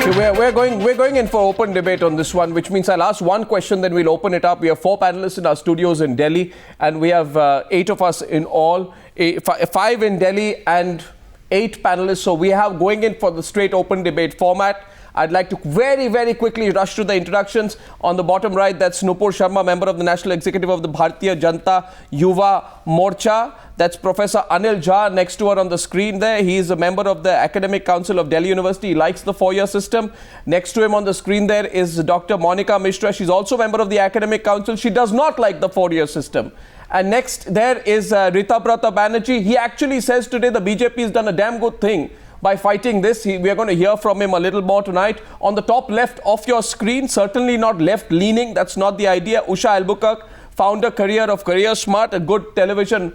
Okay, we're going in for open debate on this one, which means I'll ask one question, then we'll open it up. We have 4 panelists in our studios in Delhi, and we have 8 of us in all, 5 in Delhi and 8 panelists. So we have going in for the straight open debate format. I'd like to very, very quickly rush to the introductions. On the bottom right, that's Nupur Sharma, member of the National Executive of the Bharatiya Janata Yuva Morcha. That's Professor Anil Jha next to her on the screen there. He is a member of the Academic Council of Delhi University. He likes the 4-year system. Next to him on the screen there is Dr. Monica Mishra. She's also a member of the Academic Council. She does not like the 4-year system. And next there is Ritabrata Banerjee. He actually says today the BJP has done a damn good thing by fighting this. We are going to hear from him a little more tonight. On the top left of your screen, certainly not left-leaning, that's not the idea, Usha Albuquerque, founder career of Career Smart, a good television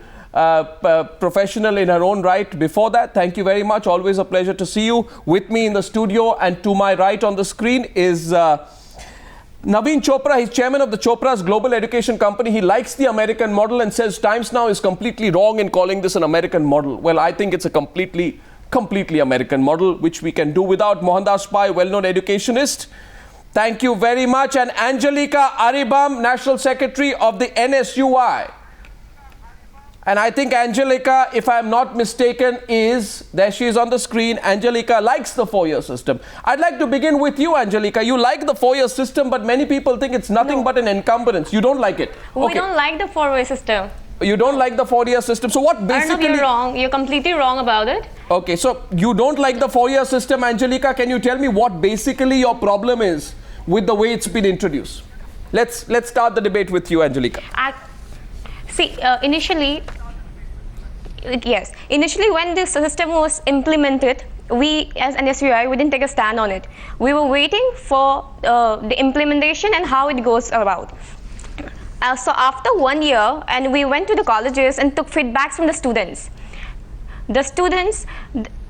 professional in her own right. Before that, thank you very much. Always a pleasure to see you. With me in the studio and to my right on the screen is Naveen Chopra. He's chairman of the Chopra's Global Education Company. He likes the American model and says Times Now is completely wrong in calling this an American model. Well, I think it's a completely American model, which we can do without. Mohandas Pai, well-known educationist. Thank you very much. And Angelika Aribam, National Secretary of the NSUI. And I think Angelika, if I'm not mistaken, there she is on the screen. Angelika likes the 4-year system. I'd like to begin with you, Angelika. You like the 4-year system, but many people think it's nothing but an encumbrance. You don't like it. We don't like the 4-year system. You don't like the 4-year system. So what basically... Arnab, you're wrong. You're completely wrong about it. Okay, so you don't like the 4-year system, Angelika. Can you tell me what basically your problem is with the way it's been introduced? Let's start the debate with you, Angelika. Initially when this system was implemented, we as NSUI, we didn't take a stand on it. We were waiting for the implementation and how it goes about. So after 1 year, and we went to the colleges and took feedbacks from the students. The students,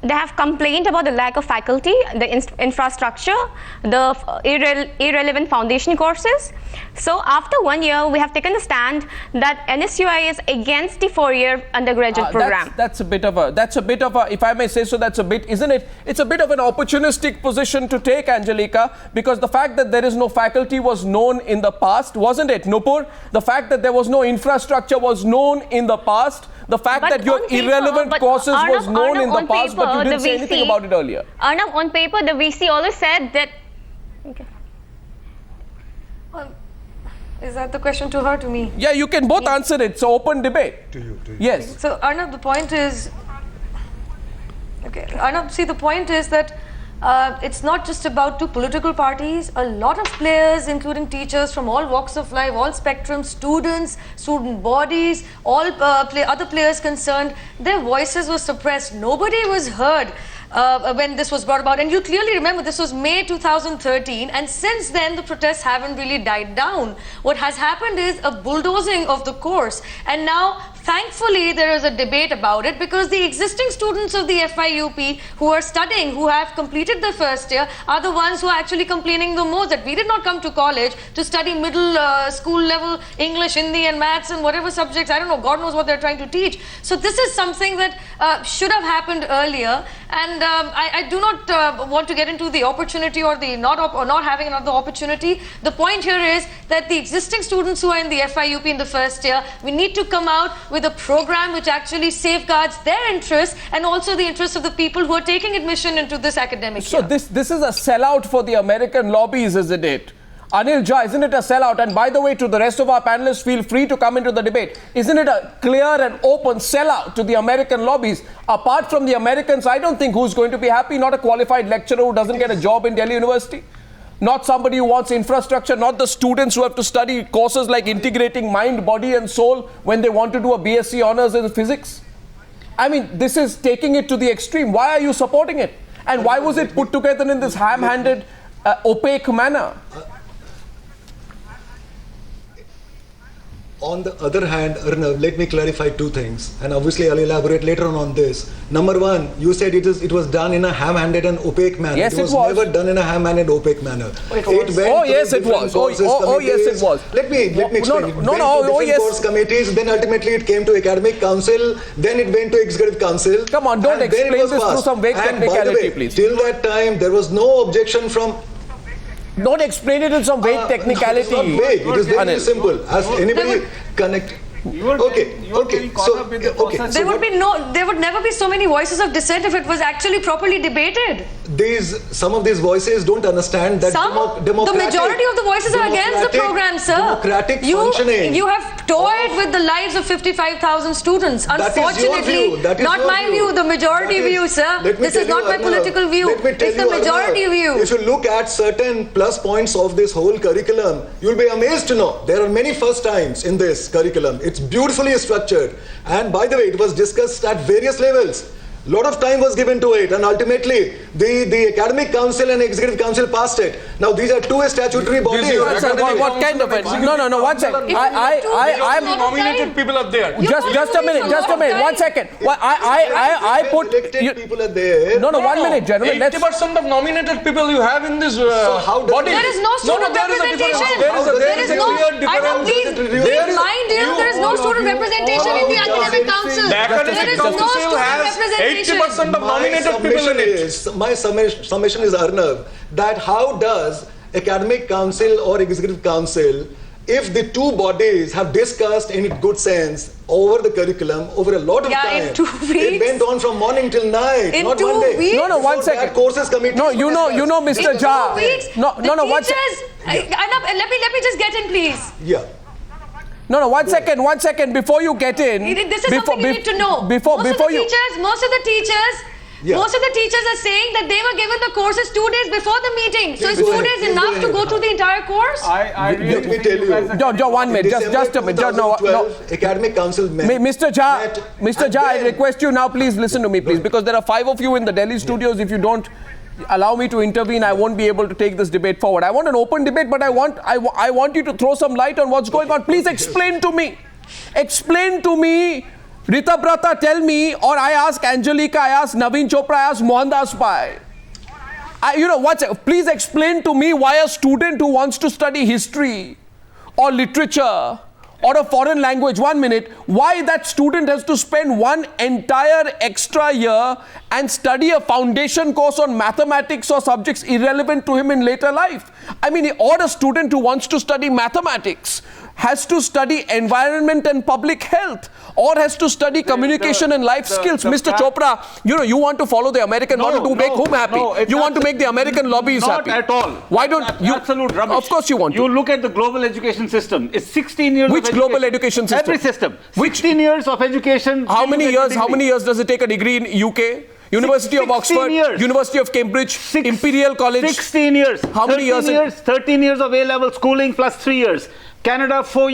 they have complained about the lack of faculty, the infrastructure, the irrelevant foundation courses. So after 1 year, we have taken a stand that NSUI is against the 4-year undergraduate program. That's a bit of a, if I may say so, isn't it? It's a bit of an opportunistic position to take, Angelika, because the fact that there is no faculty was known in the past, wasn't it, Nupur? The fact that there was no infrastructure was known in the past. The fact that your irrelevant courses was known in the past, but you didn't say anything about it earlier. Arnab, on paper, the VC always said that... Okay. Is that the question to her, to me? Yeah, you can both answer it. It's an open debate. To you. Yes. So, Arnab, the point is... Okay, Arnab, see, the point is that it's not just about 2 political parties. A lot of players, including teachers from all walks of life, all spectrums, students, student bodies, all other players concerned, their voices were suppressed. Nobody was heard when this was brought about. And you clearly remember this was May 2013, and since then the protests haven't really died down. What has happened is a bulldozing of the course, and now thankfully there is a debate about it, because the existing students of the FYUP who are studying, who have completed the first year, are the ones who are actually complaining the most that we did not come to college to study middle school level English, Hindi and maths and whatever subjects, I don't know, God knows what they're trying to teach. So this is something that should have happened earlier, and I do not want to get into the opportunity or the not having another opportunity. The point here is that the existing students who are in the FYUP in the first year, we need to come out with a program which actually safeguards their interests and also the interests of the people who are taking admission into this academic year. So this is a sellout for the American lobbies, isn't it? Anil Jha, isn't it a sellout? And by the way, to the rest of our panelists, feel free to come into the debate. Isn't it a clear and open sellout to the American lobbies? Apart from the Americans, I don't think who's going to be happy. Not a qualified lecturer who doesn't get a job in Delhi University. Not somebody who wants infrastructure, not the students who have to study courses like integrating mind, body and soul when they want to do a BSc honours in physics. I mean, this is taking it to the extreme. Why are you supporting it? And why was it put together in this ham-handed, opaque manner? On the other hand, Arnav, let me clarify two things, and obviously I'll elaborate later on this. Number one, you said it was done in a ham-handed and opaque manner. Yes, it was never done in a ham-handed, opaque manner. Oh, yes, it was. Oh, yes, it was. Let me explain. Course committees. Then ultimately it came to academic council. Then it went to executive council. Come on, don't explain this through some vague technicality, please. Till that time, there was no objection from. Don't explain it in some vague technicality. It's not vague. It is very simple. As anybody connect. Okay. So, there would never be so many voices of dissent if it was actually properly debated. Some of these voices don't understand that the majority of the voices are against the program, sir. Democratic functioning. You have toyed with the lives of 55,000 students. Unfortunately, not my view, the majority view, sir. This is not my political view. It's the majority view. If you look at certain plus points of this whole curriculum, you'll be amazed to know there are many first times in this curriculum. It's beautifully structured, and by the way, it was discussed at various levels. A lot of time was given to it, and ultimately the academic council and executive council passed it. Now these are two statutory bodies. What kind of it? No, one second. I'm nominated people are there. Just a minute. 1 second. I put people are there. No, 1 minute, gentlemen. 80% of nominated people you have in this body. There is no student representation. There is no clear difference. There is no student representation in the academic council. The academic council has 80% of nominated people in it. My summation is, Arnav, that how does academic council or executive council, if the two bodies have discussed in good sense over the curriculum over a lot of time, in 2 weeks. It went on from morning till night, in not 2 one day. weeks? No, 1 second. Courses committee. No, you know, Mr. Jha. No, 1 second. Let me just get in, please. Yeah. No, 1 second. 1 second before you get in. This is something you need to know. Most of the teachers are saying that they were given the courses 2 days before the meeting. So is 2 days enough to go through the entire course? Let me tell you. John, 1 minute. Just a minute. No. Academic council met. Mr. Jha, I request you now, please listen to me, please, because there are 5 of you in the Delhi studios. If you don't allow me to intervene, I won't be able to take this debate forward. I want an open debate, but I want you to throw some light on what's going on. Please explain to me. Explain to me. Rita Brata, tell me, or I ask Angelica, I ask Naveen Chopra, I ask Mohandas Pai. Please explain to me why a student who wants to study history or literature or a foreign language, 1 minute, why that student has to spend one entire extra year and study a foundation course on mathematics or subjects irrelevant to him in later life. I mean, or a student who wants to study mathematics has to study environment and public health, or has to study communication and life skills. Mr. Chopra, you want to follow the American model to make whom happy? You want to make the American lobbies happy. Not at all. Why don't you? Absolute rubbish. Of course you want to. You look at the global education system. It's 16 years Which global education system? Every system. 16 years of education. How many years does it take a degree in UK? University of Oxford, years. University of Cambridge, Imperial College. 16 years. How many years? 13 years of A-level schooling plus 3 years. Canada, 4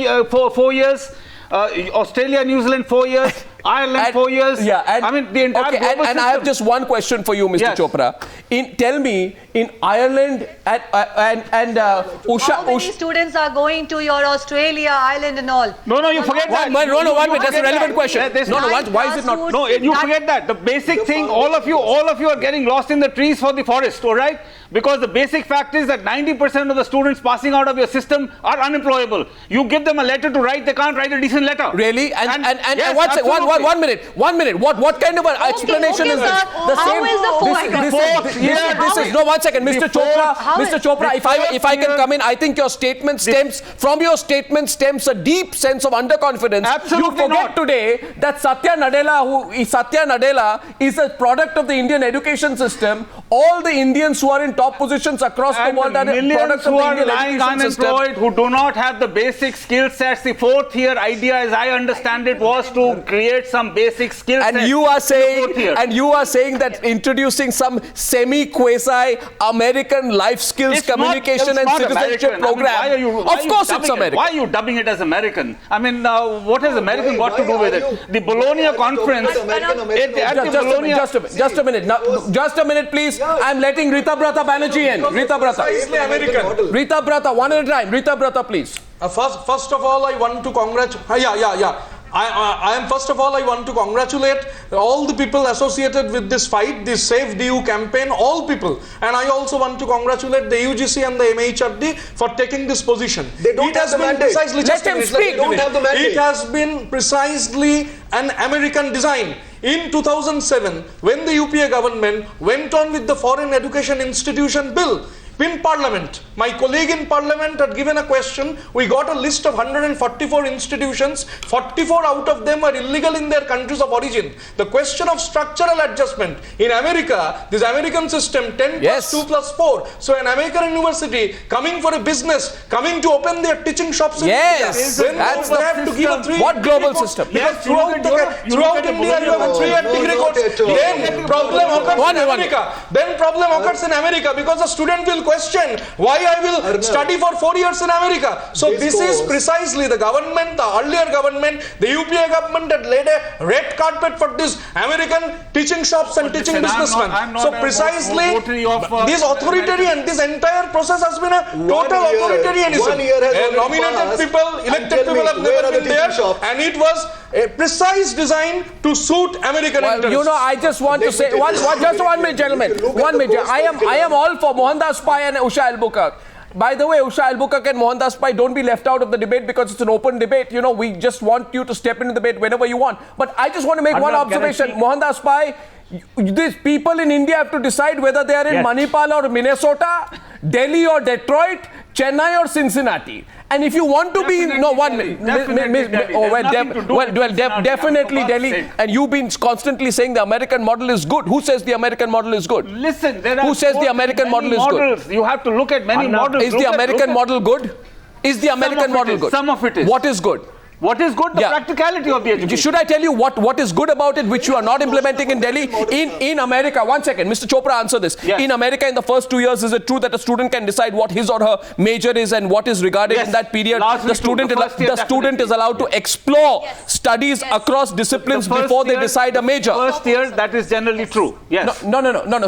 years. Australia, New Zealand, 4 years. Ireland, 4 years. Yeah, I mean, the entire global and I have just one question for you, Mr. Chopra. Tell me, in Ireland and Usha... How many students are going to your Australia, Ireland and all? No, you forget that. No, 1 minute. That's a relevant question. Why is it not? No, you forget that. The basic thing, all of you are getting lost in the trees for the forest, all right? Because the basic fact is that 90% of the students passing out of your system are unemployable. You give them a letter to write, they can't write a decent letter. Really? Yes, what's it? 1 minute. What kind of an explanation is this? The same. This is no 1 second, Mr. Chopra. If I can come in, I think your statement stems a deep sense of underconfidence. Absolutely you forget today that Satya Nadella is a product of the Indian education system. All the Indians who are in top positions across the world are products of the Indian education system. Unemployed who do not have the basic skill sets. The 4th year idea, as I understand it, was to create some basic skill sets. And you are saying that introducing some semi-quasi American life skills, communication and citizenship program. Of course it's American. Why are you dubbing it as American? I mean, what has American got to do with it? The Bologna conference. Just a minute. Just a minute, please. I'm letting Rita Brata Banerjee in. Rita Brata. American. Rita Brata, one at a time. Rita Brata, please. First of all, I want to congratulate. I am first of all, I want to congratulate all the people associated with this fight, this Save DU campaign, all people. And I also want to congratulate the UGC and the MHRD for taking this position. They don't have the mandate. Let him speak. They don't have the mandate. It has been precisely an American design. In 2007, when the UPA government went on with the Foreign Education Institution Bill, in Parliament, my colleague in Parliament had given a question. We got a list of 144 institutions. 44 out of them are illegal in their countries of origin. The question of structural adjustment in America, this American system 10 Yes. plus 2 plus 4. So an American university coming for a business, coming to open their teaching shops in Yes. India, then That's they the have to give a 3 What global system? Because Yes, you look throughout at India you have a 3-year No, degree not course. at all. Then problem occurs One in minute. America. Then problem occurs in America because the student will question why I will Arnav, study for 4 years in America. So this this is course- precisely the government, the earlier government, the UPA government had laid a red carpet for this American teaching shops and teaching listen, businessmen. I'm not So a precisely votary of, this authoritarian, this entire process has been a total 1 year, authoritarianism. 1 year has already Nominated passed. people, And elected tell people me, have where never are the been there, teaching shops? and it was a precise design to suit American Well, interests. you know, I just want to Let me say tell you, just one minute, gentlemen. if you look at 1 the minute. course I am curriculum- all for Mohandas Pai and Usha Al-Bukat. By the way, Usha Al-Bukat and Mohandas Pai, don't be left out of the debate because it's an open debate. You know, we just want you to step into the debate whenever you want. But I just want to make one Arnav, can I observation. speak? Mohandas Pai, these people in India have to decide whether they are in Yes. Manipal or Minnesota, Delhi or Detroit, Chennai or Cincinnati. And if you want to be, no, one minute. Definitely Delhi. Oh, well, There's nothing to do with Cincinnati, definitely for Delhi. God's sake. And you've been constantly saying the American model is good. Who says the American model is good? Listen, there are Who says the many American model is good? models. You have to look at many models. Is the American model good? Is the American model good? Some of it is. What is good? What is good? The Yeah. practicality of the education. Should I tell you what is good about it, which you are not implementing in Delhi? In America, 1 second, Mr. Chopra, answer this. Yes. In America, in the first 2 years, is it true that a student can decide what his or her major is and what is regarded Yes. in that period? Largely The student, true. The first year, the student is allowed to explore studies across disciplines The first before they year- decide a major. First year, that is generally true. Yes. No.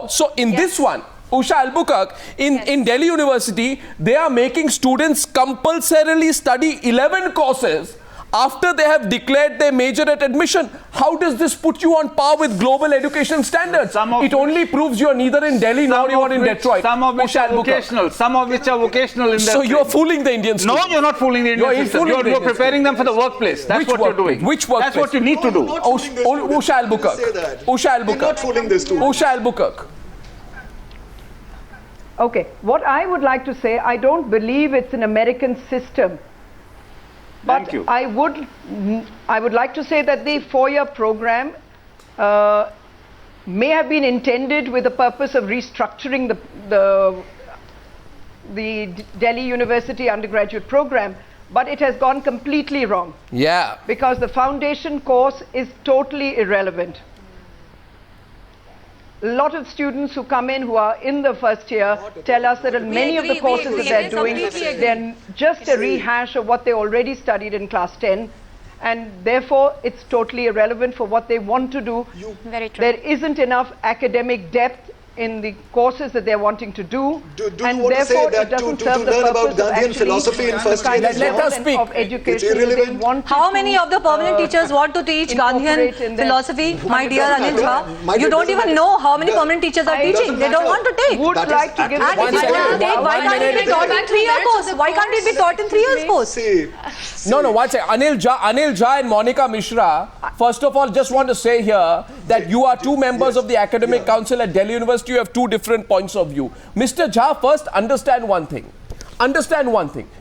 So in this one, Usha Al-Bukat, in Delhi University, they are making students compulsorily study 11 courses after they have declared their major at admission. How does this put you on par with global education standards? It only proves you are neither in Delhi nor you are in Detroit. Some of which Usha are Al-Bukat. vocational. Some of which are vocational in their So you are training. fooling the Indian No, students. you're not fooling the Indian You're system. fooling the You're Indian preparing them for the workplace. That's Which what you're workplace? doing. Which workplace? That's what you need to do. Not fooling the students. Usha Al-Bukat. Say that. Usha They're Al-Bukat. not fooling the students. Usha Al-Bukat. Okay, what I would like to say, I don't believe it's an American system. But Thank you. I would like to say that the four-year program may have been intended with the purpose of restructuring the Delhi University undergraduate program, but it has gone completely wrong Yeah. because the foundation course is totally irrelevant. A lot of students who come in who are in the first year tell us that many of the courses that they're doing, they're just a rehash of what they already studied in class 10, and therefore it's totally irrelevant for what they want to do. Very true. There isn't enough academic depth in the courses that they're wanting to do, Do you and want to say therefore that it doesn't to serve the learn about purpose of Gandhian actually philosophy in the first kind year of is Let wrong? us speak. of education that they irrelevant. want How many of the permanent teachers want to teach incorporate in Gandhian their philosophy? My dear Doesn't Anil matter. Jha, you don't even know how many permanent teachers are I- teaching. They don't want to take. would That is like to give And One if they second. want to take, why One can't it be minute. taught in 3-year course? Why can't it be taught in 3 years course? See, No, one second. Anil Jha and Monica Mishra, first of all, just want to say here that you are two members of the Academic Council at Delhi University. You have two different points of view. Mr. Jha, first understand one thing.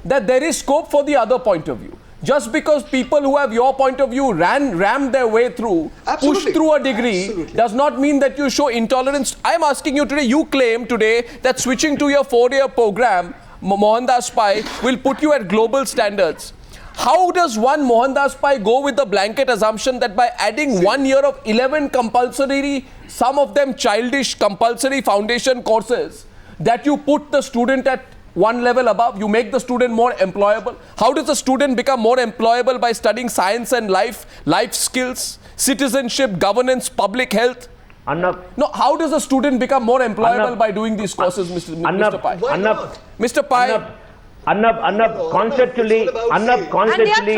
That there is scope for the other point of view. Just because people who have your point of view rammed their way through, Absolutely. pushed through a degree, Absolutely. does not mean that you show intolerance. I'm asking you today, you claim today that switching to your 4-year program, Mohandas Pai, will put you at global standards. How does one Mohandas Pai go with the blanket assumption that by adding 1 year of 11 compulsory, some of them childish compulsory foundation courses, that you put the student at one level above, you make the student more employable? How does a student become more employable by studying science and life skills, citizenship, governance, public health? No, how does a student become more employable by doing these courses, Mr. Pai? Why not? Mr. Pai, Arnab, conceptually, a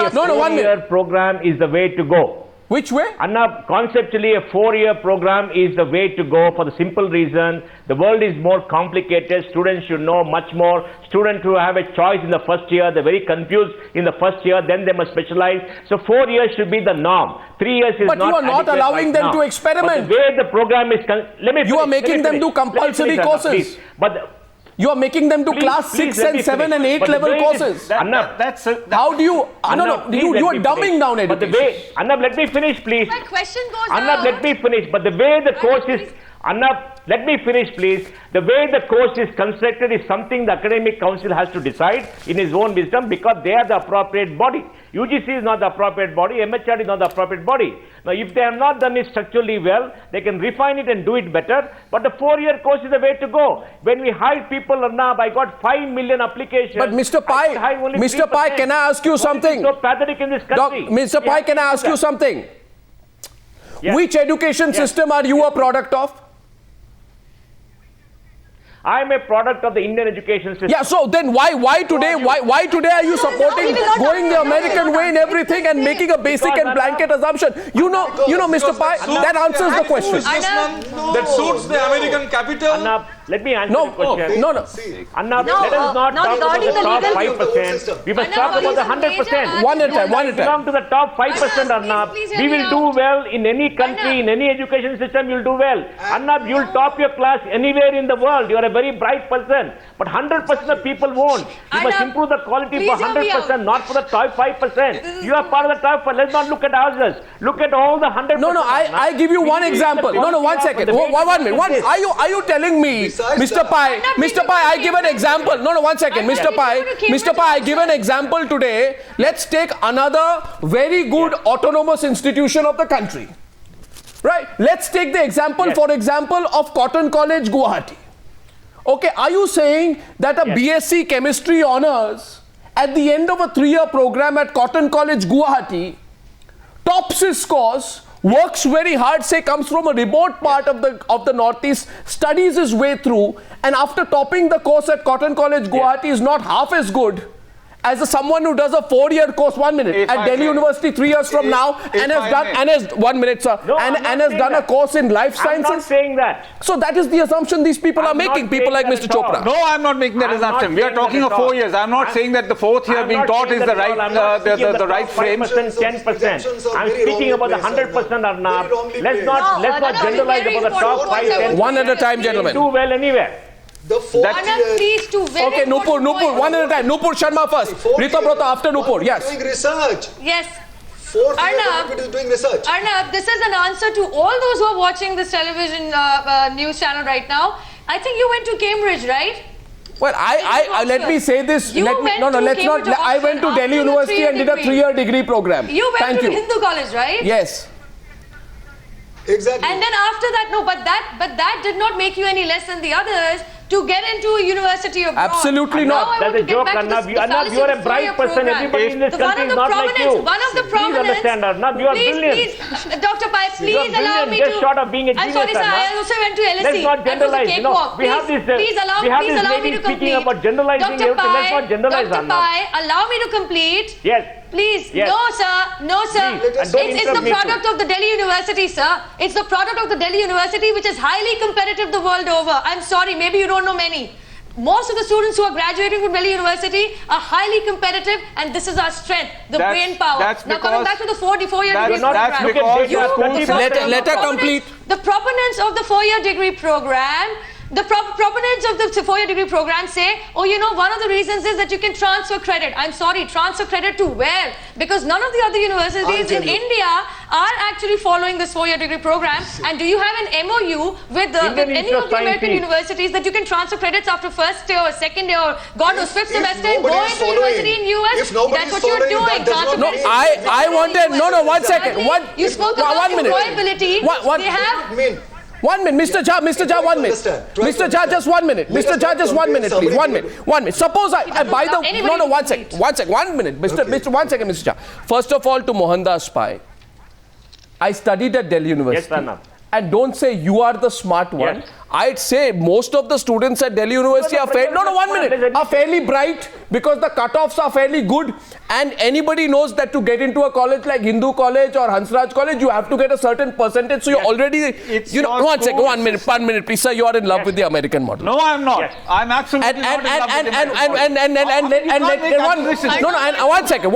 4-year program is the way to go. Which way? Arnab, conceptually, a 4-year program is the way to go for the simple reason the world is more complicated. Students should know much more. Students who have a choice in the first year, they're very confused in the first year, then they must specialize. So 4 years should be the norm. 3 years is but not. But you are not allowing them to experiment. But the way the program is, you are making them do compulsory courses. You are making them do class 6 and 7 and 8 level courses. How do you? You are dumbing down education. But the way, Arnab, let me finish, please. My question goes Arnab, let me finish. But the way the course is, Arnab, let me finish, please. The way the course is constructed is something the academic council has to decide in his own wisdom, because they are the appropriate body. UGC is not the appropriate body, MHR is not the appropriate body. Now, if they have not done it structurally well, they can refine it and do it better. But the 4-year course is the way to go. When we hire people, Arnab, I got 5 million applications. But Mr. Pai, can I ask you something? So pathetic in this country. Mr. Pai, can I ask you something? Yes. Which education system are you a product of? I am a product of the Indian education system. Yeah, so then why today are you supporting going the American way in everything and making a basic and blanket assumption? You know, Mr. Pai, that answers the question. That suits the American capital. Arnab, let me answer the question. No. Arnab, let us not talk about the top 5%. We must talk about the 100%. One at a time. We belong to the top 5%, Arnab. We will do well in any country, in any education system, you'll do well. Arnab, you'll top your class anywhere in the world. You are a very bright person. But 100% of people won't. You must improve the quality for 100%, not for the top 5%. You are part of the top 5%. Let's not look at ourselves. Look at all the 100%. No, I give you one example. No, 1 second. 1 minute. Are you telling me, Mr. Pai, I give an example. No, 1 second. Mr. Pai, I give an example today. Let's take another very good autonomous institution of the country. Right? Let's take the example, for example, of Cotton College, Guwahati. Okay, are you saying that a BSc Chemistry Honours at the end of a 3-year program at Cotton College, Guwahati, tops his scores, works very hard, say comes from a remote part of the Northeast, studies his way through, and after topping the course at Cotton College, Guwahati is not half as good as someone who does a 4-year course, 1 minute, at Delhi University 3 years from now, and has 1 minute, sir, and has done a course in life sciences? I'm not saying that. So that is the assumption these people are making, people like Mr. Chopra. No, I'm not making that assumption. We are talking of 4 years. I'm not saying that the 4th year being taught is the right frame. 10%. I'm speaking about the 100%, Arnab. Let's not generalize about the top 5%. One at a time, gentlemen. Do well anywhere. The 4th year. Please do very okay, Nupur, one at a time. Nupur Sharma first. Rita Brota after Nupur. Yes. Doing research. Yes. Arnab is doing research. Arnab, this is an answer to all those who are watching this television news channel right now. I think you went to Cambridge, right? Well, let me say this. I went to Delhi University and did a 3-year degree program. You went to Hindu College, right? Yes. Exactly. And then after that, no, but that did not make you any less than the others to get into a university abroad. Absolutely not. That's a joke, Arnab. You are a bright person. Everybody in this country is not like you. One of the prominent. Please understand, Arnab. You are brilliant. Dr. Pai, please allow me to. Just short of being a genius, I'm sorry, sir. I also went to LSE. Let's not generalize. We have this lady speaking about generalizing. Dr. Let's not generalize, Dr. Pai, allow me to complete. Yes. Please. Yes. No, sir. No, sir. It's the product of the Delhi University, sir. It's the product of the Delhi University, which is highly competitive the world over. I'm sorry, maybe you don't know many. Most of the students who are graduating from Delhi University are highly competitive, and this is our strength, the brain power. Now coming back to the 4-year degree program. Let her complete. The proponents of the 4-year degree program, the proponents of the 4-year degree program say, oh, you know, one of the reasons is that you can transfer credit. I'm sorry, transfer credit to where? Because none of the other universities in India are actually following this 4-year degree program. And do you have an MOU with any of the American universities that you can transfer credits after first year or second year or God knows 5th semester and go into university in US? That's what you're doing. No, I wanted, no, 1 second. You spoke about employability. They have... 1 minute, Mr. Jha, 1 minute. Mr. Jha, just 1 minute. Mr. Jha, just 1 minute, please. 1 minute. Suppose I buy the... No, 1 second. 1 second. 1 minute. Mr. 1 second, Mr. Jha. First of all, to Mohandas Pai, I studied at Delhi University. Yes, and don't say you are the smart one. Yes. I'd say most of the students at Delhi University are fairly, are fairly bright because the cutoffs are fairly good, and anybody knows that to get into a college like Hindu College or Hansraj College, you have to get a certain percentage. So you're already, you know, one minute, please, sir. You are in love with the American model. No, I'm not. Yes. I'm absolutely not in love with the one second.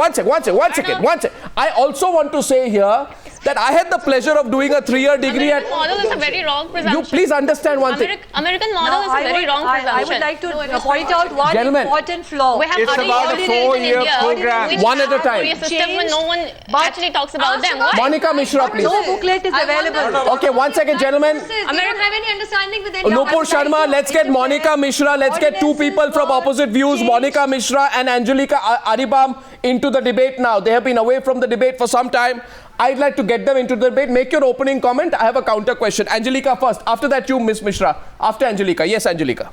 I also want to say here that I had the pleasure of doing a 3-year degree American model is a very wrong presumption. You please understand one thing. American model is a very wrong presumption. I would like to point out one important flaw. We have It's about a 4-year program. One at a time. System when no one actually talks about them. Why? Monica Mishra, please. No booklet is available. Okay, 1 second, gentlemen. They don't have any understanding with any Nupur Sharma, let's get Monica Mishra. Let's get two people from opposite views, Monica Mishra and Angelica Aribam, into the debate now. They have been away from the debate for some time. I'd like to get them into the debate. Make your opening comment. I have a counter question. Angelica first. After that, you, Miss Mishra. After Angelica. Yes, Angelica.